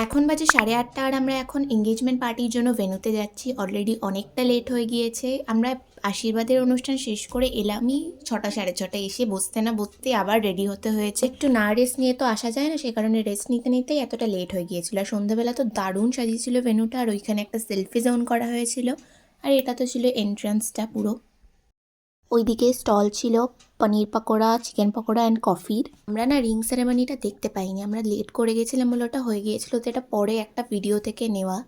এখন বাজে 8:30 আর আমরা এখন এনগেজমেন্ট পার্টির জন্য ভেন্যুতে যাচ্ছি। অলরেডি অনেকটা লেট হয়ে গিয়েছে। আমরা আশীর্বাদের অনুষ্ঠান শেষ করে এলামই 6টা 6:30 এসে বসতে না বসতে আবার রেডি হতে হয়েছে। একটু না রেস্ট নিয়ে তো আসা যায় না, সে কারণে রেস্ট নিতে নিতেই এতটা লেট হয়ে গিয়েছিল। আর সন্ধ্যাবেলা তো দারুণ সাজিয়েছিল ভেন্যুটা, আর ওইখানে একটা সেলফি জোন করা হয়েছিল। আর এটা তো ছিল এন্ট্রান্সটা পুরো। ওইদিকে স্টল ছিল পনির পকোড়া, চিকেন পকোড়া অ্যান্ড কফির। আমরা না রিং সেরেমনিটা দেখতে পাইনি, আমরা লেট করে গেছিলাম বলে ওটা হয়ে গিয়েছিল, তো এটা পরে একটা ভিডিও থেকে নেওয়া।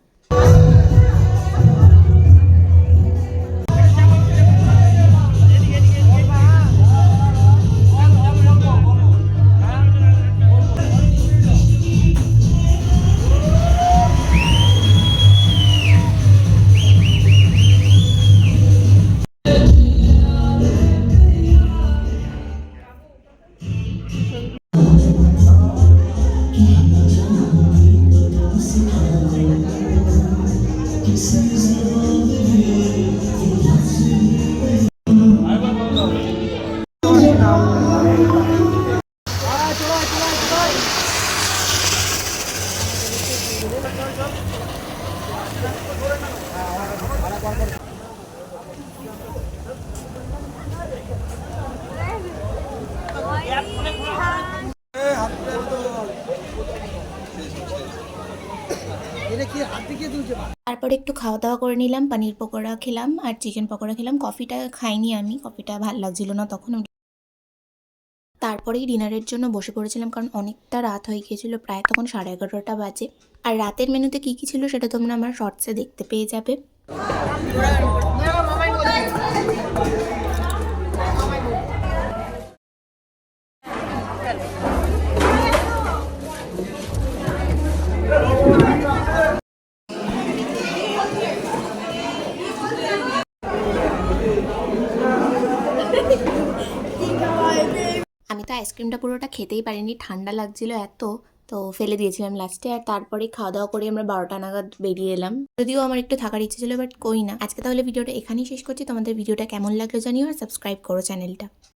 তারপরে একটু খাওয়া দাওয়া করে নিলাম, পনির পকোড়া খেলাম আর চিকেন পকোড়া খেলাম। কফিটা খাইনি আমি, কফিটা ভালো লাগছিল না তখন। তারপরেই ডিনারের জন্য বসে পড়েছিলাম, কারণ অনেকটা রাত হয়ে গিয়েছিল, প্রায় তখন 11:30 বাজে। আর রাতের মেনুতে কী কী ছিল সেটা তোমরা আমার শর্টসে দেখতে পেয়ে যাবে। আমি তো আইসক্রিমটা পুরোটা খেতেই পারিনি, ঠান্ডা লাগছিল এত, তো ফেলে দিয়েছিলাম লাস্টে। আর তারপরে খাওয়া দাওয়া করে আমরা 12টা নাগাদ বেরিয়ে এলাম। যদিও আমার একটু থাকার ইচ্ছে ছিল, বাট কই না। আজকে তাহলে ভিডিওটা এখানেই শেষ করছি। তোমাদের ভিডিওটা কেমন লাগলো জানিও, আর সাবস্ক্রাইব করো চ্যানেলটা।